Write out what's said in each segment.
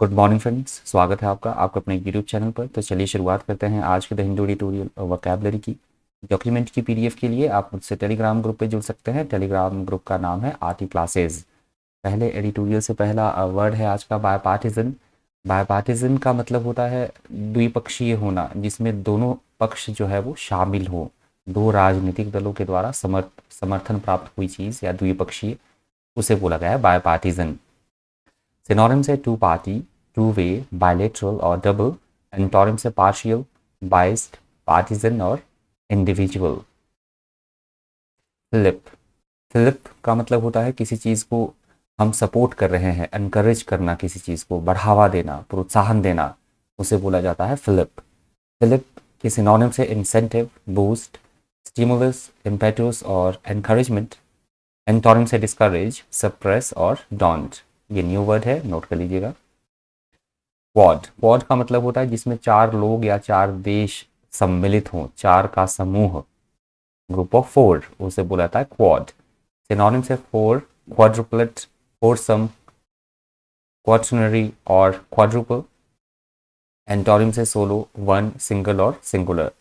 Good morning friends, स्वागत है आपका अपने यूट्यूब चैनल पर। तो चलिए शुरुआत करते हैं आज के द हिंदू एडिटोरियल वोकैबुलरी की। डॉक्यूमेंट की पीडीएफ के लिए आप मुझसे टेलीग्राम ग्रुप पे जुड़ सकते हैं। टेलीग्राम ग्रुप का नाम है आरटी क्लासेज। पहले एडिटोरियल से पहला वर्ड है आज का बायपार्टिजन। बायपार्टिजन का मतलब होता है द्विपक्षीय होना, जिसमें दोनों पक्ष जो है वो शामिल हो। दो राजनीतिक दलों के द्वारा समर्थन प्राप्त हुई चीज़ या द्विपक्षीय, उसे बोला गया है बायपार्टिजन। सिनोनिम्स है two party, two way, bilateral और डबल। एंटोनिम्स है पार्शियल, बाइस्ड, पार्टिजन और इंडिविजुअल। फ्लिप। फ्लिप का मतलब होता है किसी चीज़ को हम सपोर्ट कर रहे हैं, एनकरेज करना, किसी चीज़ को बढ़ावा देना, प्रोत्साहन देना, उसे बोला जाता है फ्लिप। फ्लिप के सिनोनिम्स है इंसेंटिव, बूस्ट, स्टिमुलस, इम्पेटस और एनकरेजमेंट। एंटोनिम्स है डिस्करेज, सप्रेस और डोंट। ये न्यू वर्ड है, नोट कर लीजिएगा। क्वाड। क्वाड का मतलब होता है जिसमें चार लोग या चार देश सम्मिलित हों, चार का समूह, ग्रुप ऑफ फोर, उसे बोला जाता है क्वाड। सिनोनिम्स है फोर, क्वाड्रुपलेट, फोरसम, क्वाटरनरी और क्वाड्रुपल। एंटोनिम्स है सोलो, वन, सिंगल और सिंगुलर।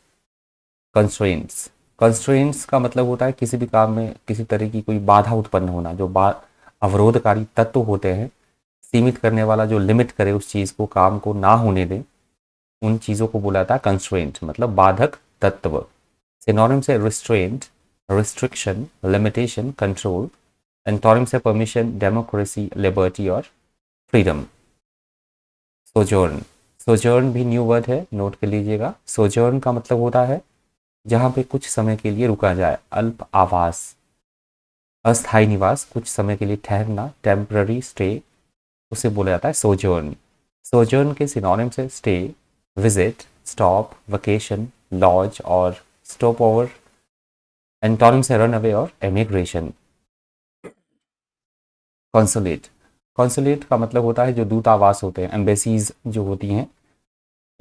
कंस्ट्रेंट्स। कंस्ट्रेंट्स का मतलब होता है किसी भी काम में किसी तरह की कोई बाधा उत्पन्न होना, जो अवरोधकारी तत्व होते हैं, सीमित करने वाला, जो लिमिट करे उस चीज़ को, काम को ना होने दे, उन चीज़ों को बोला जाता है कंस्ट्रेंट, मतलब बाधक तत्व। सिनोनिम्स है restraint, restriction, limitation, control. Antonyms है परमिशन, डेमोक्रेसी, लिबर्टी और फ्रीडम। सोजर्न। सोजर्न भी न्यू वर्ड है, नोट कर लीजिएगा। सोजर्न का मतलब होता है जहाँ पे कुछ समय के लिए रुका जाए, अल्प आवास, अस्थायी निवास, कुछ समय के लिए ठहरना, टेम्पररी स्टे, उसे बोला जाता है सोजर्न। सोजर्न के सिनोनिम्स है stay, visit, stop, vacation, lodge और स्टॉप ओवर। एंटोनिम्स है रन अवे और एमिग्रेशन। कॉन्सुलेट। कॉन्सुलेट का मतलब होता है जो दूतावास होते हैं, एम्बेसीज जो होती हैं,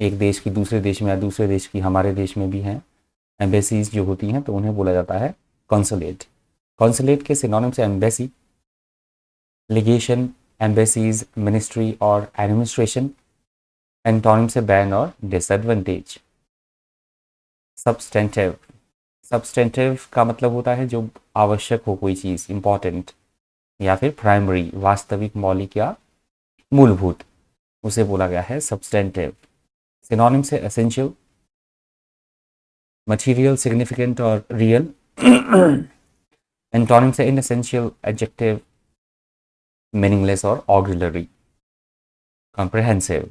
एक देश की दूसरे देश में या दूसरे देश की हमारे देश में भी हैं, एम्बेसीज जो होती हैं, तो उन्हें बोला जाता है कॉन्सुलेट। कॉन्सुलेट के सिनोनिम्स है एम्बेसी, लिगेशन, एम्बेसीज, मिनिस्ट्री और एडमिनिस्ट्रेशन। एंटोनिम्स है बैन और डिसएडवांटेज। सब्सटेंटिव। सब्सटेंटिव का मतलब होता है जो आवश्यक हो, कोई चीज़ इंपॉर्टेंट या फिर प्राइमरी, वास्तविक, मौलिक या मूलभूत, उसे बोला गया है सब्सटेंटिव। सिनोनिम्स है एसेंशियल, मटेरियल, सिग्निफिकेंट और रियल। एंटोनिम्स है इनएसेंशियल, एडजेक्टिव, मीनिंगलेस और ऑक्सिलरी। कॉम्प्रिहेंसिव,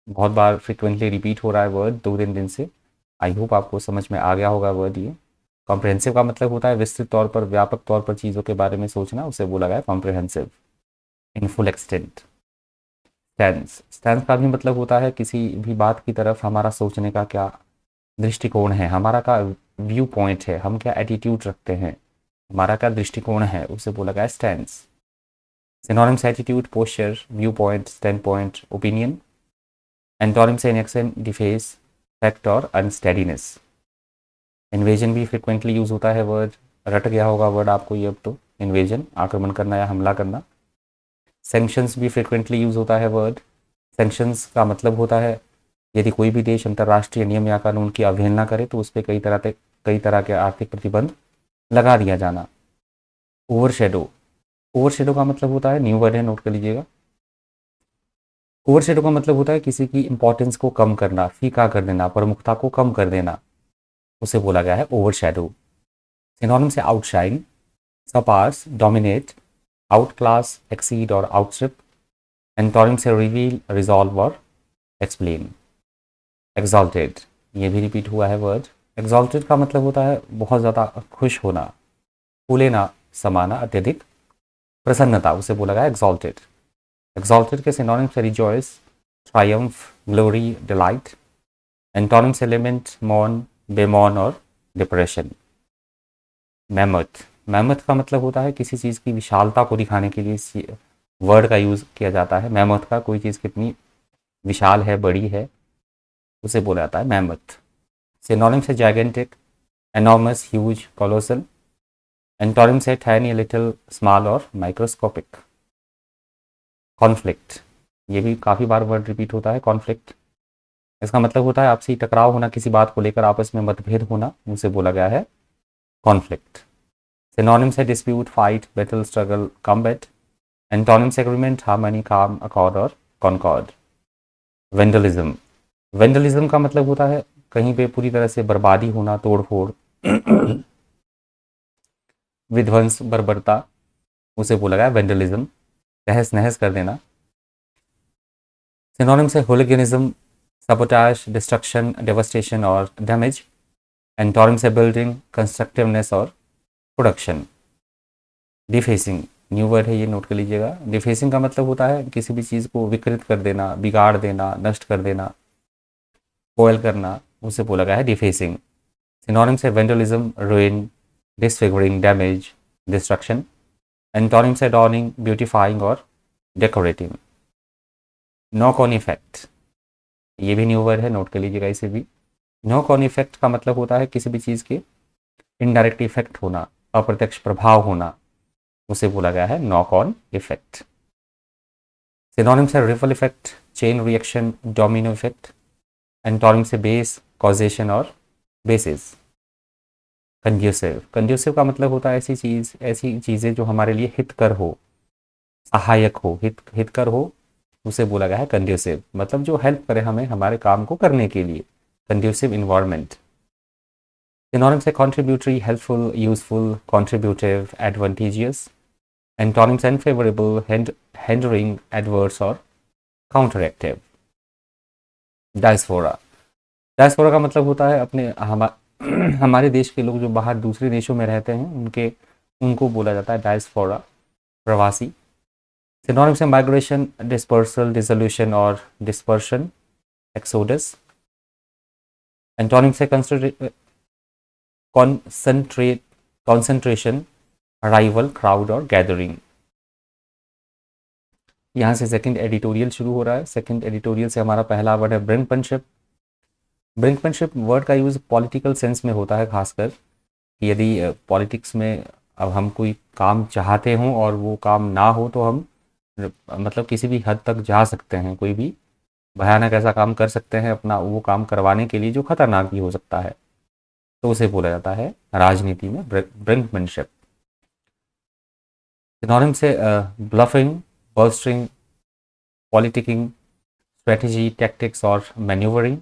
बहुत बार फ्रिक्वेंटली रिपीट हो रहा है वर्ड 2 दिन से, आई होप आपको समझ में आ गया होगा वर्ड ये। कॉम्प्रिहेंसिव का मतलब होता है विस्तृत तौर पर, व्यापक तौर पर चीज़ों के बारे में सोचना, उसे बोला गया है comprehensive. In full extent. Stance. Stance का भी मतलब होता है किसी भी बात की तरफ हमारा सोचने का क्या दृष्टिकोण है, हमारा क्या व्यू पॉइंट है, हम क्या एटीट्यूड रखते हैं, हमारा क्या दृष्टिकोण है, उसे बोला गया stance. Synonyms attitude, posture, view point, stand point, opinion. Antonyms inaction, deface, fact और अनस्टेडीनेस। इन्वेजन भी फ्रिक्वेंटली यूज होता है वर्ड, रट गया होगा वर्ड आपको ये अब तो। इन्वेजन, आक्रमण करना या हमला करना। सैंक्शंस भी फ्रिक्वेंटली यूज होता है वर्ड। सैंक्शंस का मतलब होता है यदि कोई भी देश अंतर्राष्ट्रीय नियम या कानून की अवहेलना करे तो उस पर कई तरह के आर्थिक प्रतिबंध लगा दिया जाना। ओवरशेडो। ओवरशेडो का मतलब होता है, न्यू वर्ड है, नोट कर लीजिएगा। ओवरशेडो का मतलब होता है किसी की इंपॉर्टेंस को कम करना, फीका कर देना, प्रमुखता को कम कर देना, उसे बोला गया है ओवरशैडो। सिनोनिम से outshine, surpass, dominate, outclass, exceed और आउटस्ट्रिप। एंटोनिम से रिवील, रिजॉल्व और एक्सप्लेन। एक्सॉल्टेड, ये भी रिपीट हुआ है वर्ड। एक्सॉल्टेड का मतलब होता है बहुत ज़्यादा खुश होना, फूलेना, समाना, अत्यधिक प्रसन्नता, उसे बोला गया एक्सॉल्टेड। एक्सॉल्टेड के सिनोनिम से rejoice, Triumph, glory, delight. Antonym से लिमेंट, मॉर्न, बेमॉर्न और डिप्रेशन। मैमथ। मैमथ का मतलब होता है किसी चीज़ की विशालता को दिखाने के लिए इस वर्ड का यूज़ किया जाता है। मैमथ का, कोई चीज़ कितनी विशाल है, बड़ी है, उसे बोला जाता है मैमथ। सिनोनिम से gigantic, enormous, huge, colossal. Antonym से टाइनी, लिटिल, स्मॉल और माइक्रोस्कोपिक। कॉन्फ्लिक्ट। ये भी काफ़ी बार वर्ड रिपीट होता है, कॉन्फ्लिक्ट। इसका मतलब होता है आपसी टकराव होना, किसी बात को लेकर आपस में मतभेद होना, उसे बोला गया है कॉन्फ्लिक्ट। सिनोनिम्स है dispute, fight, battle, struggle, combat. Antonyms agreement, harmony, काम, अकॉर्ड और कॉन्कॉर्ड। वेंडलिज्म, वेंडलिज्म का मतलब होता है कहीं पे पूरी तरह से बर्बादी होना, तोड़ फोड़, विध्वंस, बर्बरता, उसे बोला गया वेंडलिज्म, तहस नहस कर देना। सिनोनिम्स है होलिगनिज्म, sabotage, डिस्ट्रक्शन, डेवस्टेशन और डैमेज। एंटोनिम्स है बिल्डिंग, कंस्ट्रक्टिवनेस और प्रोडक्शन। डिफेसिंग, न्यू वर्ड है, ये नोट कर लीजिएगा। डिफेसिंग का मतलब होता है किसी भी चीज़ को विकृत कर देना, बिगाड़ देना, नष्ट कर देना, स्पॉइल करना, उसे बोला गया है डिफेसिंग। सिनोनिम्स है vandalism, ruin, disfiguring, damage, destruction. Antonyms है adorning, ब्यूटिफाइंग और डेकोरेटिंग। नॉक ऑन इफेक्ट, ये भी न्यू वर्ड है, नोट कर लीजिएगा इसे भी। नॉक ऑन इफेक्ट का मतलब होता है किसी भी चीज़ के इनडायरेक्ट इफेक्ट होना, अप्रत्यक्ष प्रभाव होना, उसे बोला गया है नॉक ऑन इफेक्ट। सिनोनिम्स है ripple effect, chain reaction, domino effect. Antonyms है बेस, कॉजेशन और बेसिस। कंड्यूसिव, कंड्यूसिव का मतलब होता है ऐसी चीज़, ऐसी चीज़ें जो हमारे लिए हितकर हो, सहायक हो, हितकर हो, उसे बोला गया है कंड्यूसिव, मतलब जो हेल्प करे हमें हमारे काम को करने के लिए, कंड्यूसिव इन्वायरमेंट। सिनोनिम्स है contributory, helpful, useful, contributive, advantageous. Antonyms unfavourable, hindering, adverse और काउंटरएक्टिव। डायस्पोरा, डायस्पोरा का मतलब होता है अपने हमारे देश के लोग जो बाहर दूसरे देशों में रहते हैं उनके, उनको बोला जाता है डायस्पोरा, प्रवासी। सिनोनिम्स है माइग्रेशन, डिस्पर्सल, डिसोल्यूशन और डिस्पर्शन, एक्सोडस। एंटोनिम्स है कॉन्सेंट्रेट, कॉन्सेंट्रेशन, अराइवल, क्राउड और गैदरिंग। यहाँ से सेकंड एडिटोरियल शुरू हो रहा है। सेकंड एडिटोरियल से हमारा पहला वर्ड है ब्रिंकमैनशिप। ब्रिंकमैनशिप वर्ड का यूज़ पॉलिटिकल सेंस में होता है, खासकर यदि पॉलिटिक्स में अब हम कोई काम चाहते हों और वो काम ना हो तो हम मतलब किसी भी हद तक जा सकते हैं, कोई भी भयानक ऐसा काम कर सकते हैं अपना वो काम करवाने के लिए जो खतरनाक भी हो सकता है, तो उसे बोला जाता है राजनीति में ब्रिंकमैनशिप। सिनोनिम से ब्लफिंग, बर्स्टिंग, पॉलिटिकिंग, स्ट्रेटजी, टैक्टिक्स और मैन्यूवरिंग।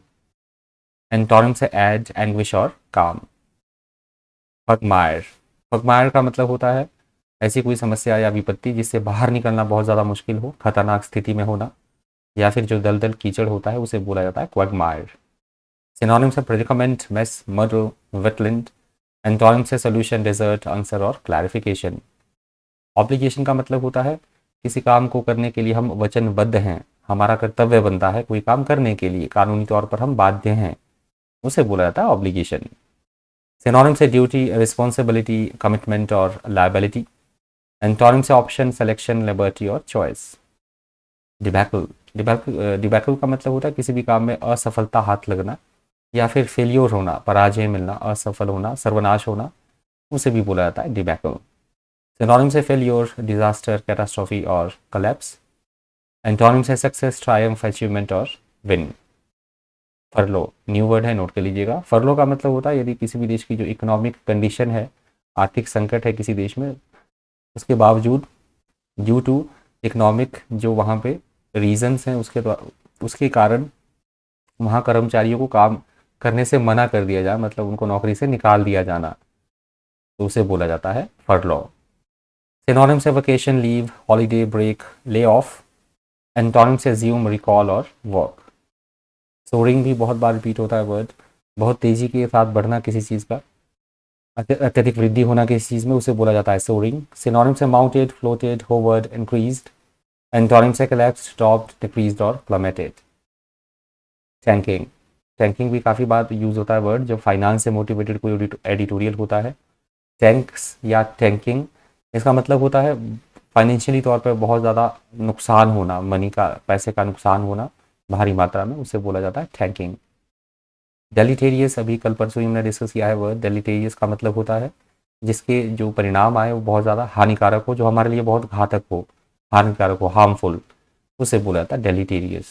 एंटोनिम से एज, एंग्विश और काम। पगमायर, पगमायर का मतलब होता है ऐसी कोई समस्या या विपत्ति जिससे बाहर निकलना बहुत ज़्यादा मुश्किल हो, खतरनाक स्थिति में होना, या फिर जो दलदल कीचड़ होता है उसे बोला जाता है क्वैगमायर। सिनोनिम्स है predicament, mess, murder, wetland. Antonyms है सोल्यूशन, डेजर्ट, आंसर और क्लैरिफिकेशन। ऑब्लिगेशन का मतलब होता है किसी काम को करने के लिए हम वचनबद्ध हैं, हमारा कर्तव्य बनता है कोई काम करने के लिए, कानूनी तौर पर हम बाध्य हैं, उसे बोला जाता है ऑब्लिगेशन। सिनोनिम्स है ड्यूटी, रिस्पॉन्सिबिलिटी, कमिटमेंट और लायबिलिटी। एंटोनिम्स है ऑप्शन, सिलेक्शन, लिबर्टी और चॉइस। डिबैकल, डिबैकल का मतलब होता है किसी भी काम में असफलता हाथ लगना या फिर फेलियर होना, पराजय मिलना, असफल होना, सर्वनाश होना, उसे भी बोला जाता है डिबैकल। सिनोनिम्स है फेलियर, डिजास्टर, कैटास्ट्रॉफी और कलेप्स। एंटोनिम्स है सक्सेस, ट्रायम्फ, अचीवमेंट और विन। फरलो, न्यू वर्ड है, नोट कर लीजिएगा। फरलो का मतलब होता है यदि किसी भी देश की जो इकोनॉमिक कंडीशन है, आर्थिक संकट है किसी देश में, उसके बावजूद ड्यू टू इकोनॉमिक जो वहाँ पे रीजंस हैं उसके कारण वहाँ कर्मचारियों को काम करने से मना कर दिया जाए, मतलब उनको नौकरी से निकाल दिया जाना, तो उसे बोला जाता है फरलॉ। सिनोनिम्स है vacation, leave, holiday, break, lay off. Antonyms है ज़्यूम, रिकॉल और वर्क। सोरिंग भी बहुत बार रिपीट होता है वर्ड, बहुत तेज़ी के साथ बढ़ना किसी चीज़ का, अत्यधिक वृद्धि होना किसी चीज़ में, उसे बोला जाता है सोरिंग। सिनोनिम्स है mounted, floated, hovered, increased. Antonyms है कोलैप्स्ड, स्टॉप्ड, डिक्रीज्ड और प्लमेटेड। टैंकिंग, टैंकिंग भी काफ़ी बार यूज़ होता है वर्ड जब फाइनेंस से मोटिवेटेड कोई एडिटोरियल होता है। टैंक्स या टैंकिंग, इसका मतलब होता है फाइनेंशियली तौर पर बहुत ज़्यादा नुकसान होना, मनी का, पैसे का नुकसान होना भारी मात्रा में, उसे बोला जाता है टैंकिंग। डेलिटेरियस, अभी कल परसों ही हमने डिस्कस किया है वर्ड। डेलिटेरियस का मतलब होता है जिसके जो परिणाम आए वो बहुत ज़्यादा हानिकारक हो, जो हमारे लिए बहुत घातक हो, हानिकारक हो, हार्मफुल, उसे बोला जाता है डेलीटेरियस।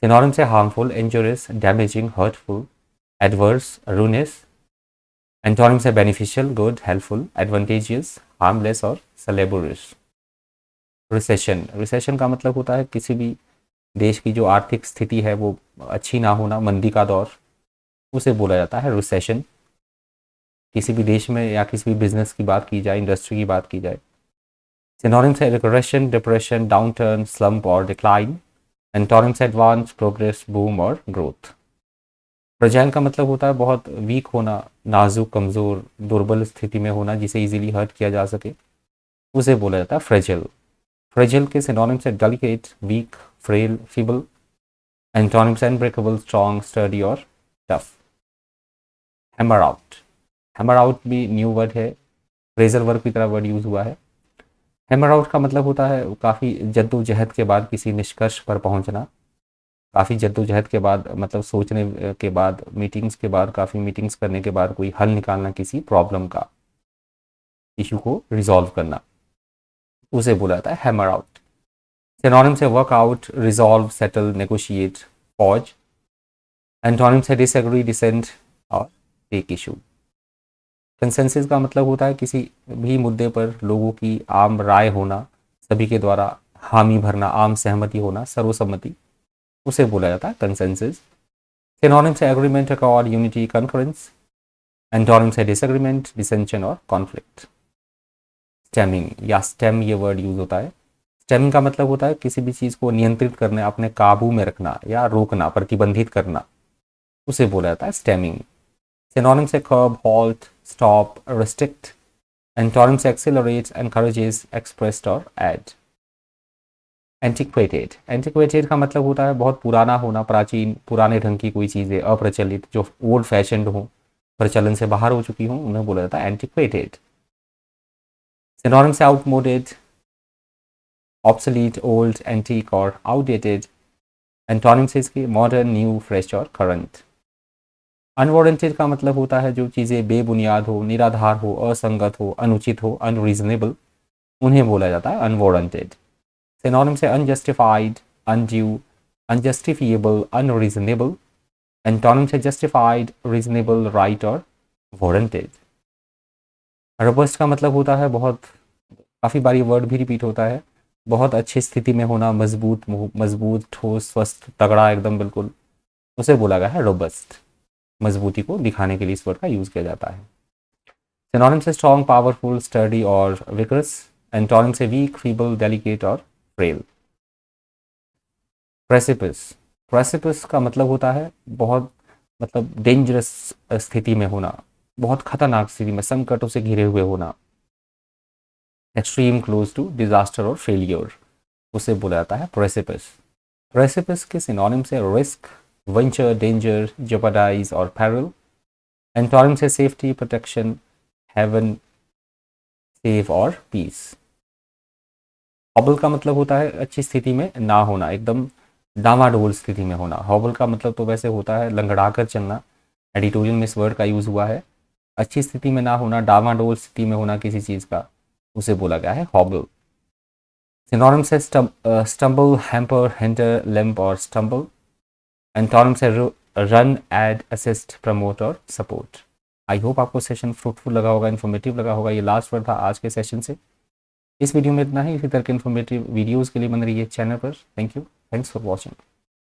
सिनोनिम से harmful, injurious, damaging, hurtful, adverse, ruinous. Antonym से beneficial, good, helpful, advantageous, harmless और सलेबोरस। रिसेशन, रिसेशन का मतलब होता है किसी भी देश की जो आर्थिक स्थिति है वो अच्छी ना होना, मंदी का दौर, उसे बोला जाता है रिसेशन। किसी भी देश में या किसी भी बिजनेस की बात की जाए, इंडस्ट्री की बात की जाए। सिनोनिम से रिग्रेशन, डिप्रेशन, डाउनटर्न, स्लम्प और डिक्लाइन। एंटोनिम से एडवांस, प्रोग्रेस, बूम और ग्रोथ। फ्रेजाइल का मतलब होता है बहुत वीक होना, नाजुक, कमज़ोर, दुर्बल स्थिति में होना जिसे इजीली हर्ट किया जा सके, उसे बोला जाता है फ्रेजिल। फ्रेजिल के सिनोनिम से delicate, weak, frail, feeble. Antonym से अनब्रेकेबल, स्ट्रॉन्ग, स्टडी और tough. Hammer out, hammer out भी न्यू वर्ड है, फ्रेजल वर्ब की तरह वर्ड यूज हुआ है। हैमर आउट का मतलब होता है काफ़ी जद्दोजहद के बाद किसी निष्कर्ष पर पहुंचना, काफ़ी जद्दोजहद के बाद, मतलब सोचने के बाद, मीटिंग्स के बाद, काफ़ी मीटिंग्स करने के बाद कोई हल निकालना किसी प्रॉब्लम का, इशू को रिजॉल्व करना, उसे बोला जाता है हैमर आउट। सिनोनिम से workout, resolve, settle, negotiate, फॉज। Antonym से डिसएग्री, डिसेंट और टेक इशू। कंसेंसस का मतलब होता है किसी भी मुद्दे पर लोगों की आम राय होना, सभी के द्वारा हामी भरना, आम सहमति होना, सर्वसम्मति, उसे बोला जाता है कंसेंसस। सिनोनिम से agreement, accord, unity, conference. Antonym से डिसएग्रीमेंट, डिसेंशन और कॉन्फ्लिक्ट। स्टेमिंग या स्टेम ये वर्ड यूज होता है। स्टेमिंग का मतलब होता है किसी भी चीज़ को नियंत्रित करना, अपने काबू में रखना या रोकना, प्रतिबंधित करना, उसे बोला जाता है स्टेमिंग। सिनोनिम से कर्ब, हॉल्ट, स्टॉप, रिस्ट्रिक्ट। एंटोनिम से एक्सेलरेट, एनकरेजेस, एक्सप्रेस्ड और ऐड। एंटिक्वेटेड, एंटिक्वेटेड का मतलब होता है बहुत पुराना होना, प्राचीन, पुराने ढंग की कोई चीज़ें, अप्रचलित, जो ओल्ड फैशनड हो, प्रचलन से बाहर हो चुकी हों, उन्हें बोला जाता है एंटिक्वेटेड। सिनोनिम से आउटमोडेड, ऑब्सोलीट, ओल्ड, एंटीक और आउटडेटेड। एंटोनिम से इसके मॉडर्न, न्यू, फ्रेश और करंट। अनवारंटेड का मतलब होता है जो चीज़ें बेबुनियाद हो, निराधार हो, असंगत हो, अनुचित हो, अनरीजनेबल, उन्हें बोला जाता है अनवारंटेड। सिनोनिम से अनजस्टिफाइड, अनड्यू, अनजस्टिफिएबल, अनरीजनेबल। एंटोनिम से जस्टिफाइड, रीजनेबल, राइट और वारंटेड। रोबस्ट का मतलब होता है बहुत, काफ़ी बार ये वर्ड भी रिपीट होता है, बहुत अच्छी स्थिति में होना, मजबूत, मजबूत, ठोस, स्वस्थ, तगड़ा एकदम बिल्कुल, उसे बोला गया है रोबस्ट। मजबूती को दिखाने के लिए इस वर्ड का यूज़ किया जाता है। सिनोनिम से स्ट्रॉन्ग, पावरफुल, स्टडी और विगरस। एंटोनिम से वीक, फीबल, डेलिकेट और फ्रेल। प्रेसिपिस, प्रेसिपिस का मतलब होता है बहुत, मतलब डेंजरस स्थिति में होना, बहुत खतरनाक स्थिति में, संकटों से घिरे हुए होना, एक्सट्रीम, क्लोज टू डिजास्टर और फेलियर, उसे बोला जाता है प्रेसिपिस। प्रेसिपिस के सिनोनिम से रिस्क, वेंचर, डेंजर, जेपरडाइज और पैरल। एंटोनिम से सेफ्टी, प्रोटेक्शन, हेवन, सेफ और पीस। हॉबल का मतलब होता है अच्छी स्थिति में ना होना, एकदम डामाडोल स्थिति में होना। हॉबल का मतलब तो वैसे होता है लंगड़ा कर चलना, एडिटोरियल में इस वर्ड का यूज़ हुआ है। अच्छी स्थिति में ना होना, डामाडोल स्थिति में होना किसी चीज़ का, उसे बोला गया है हॉबल। सिनोनिम से स्टम्बल, हैम्पर, हिंडर, लिम्प और स्टम्बल। एंटोनिम से रन, एड, असिस्ट, प्रमोट और सपोर्ट। आई होप आपको सेशन फ्रूटफुल लगा होगा, इन्फॉर्मेटिव लगा होगा। ये लास्ट वर्ड था आज के सेशन से। इस वीडियो में इतना ही। इसी तरह के इन्फॉर्मेटिव वीडियोज़ के लिए बन रही है चैनल पर। Thank you, thanks for watching.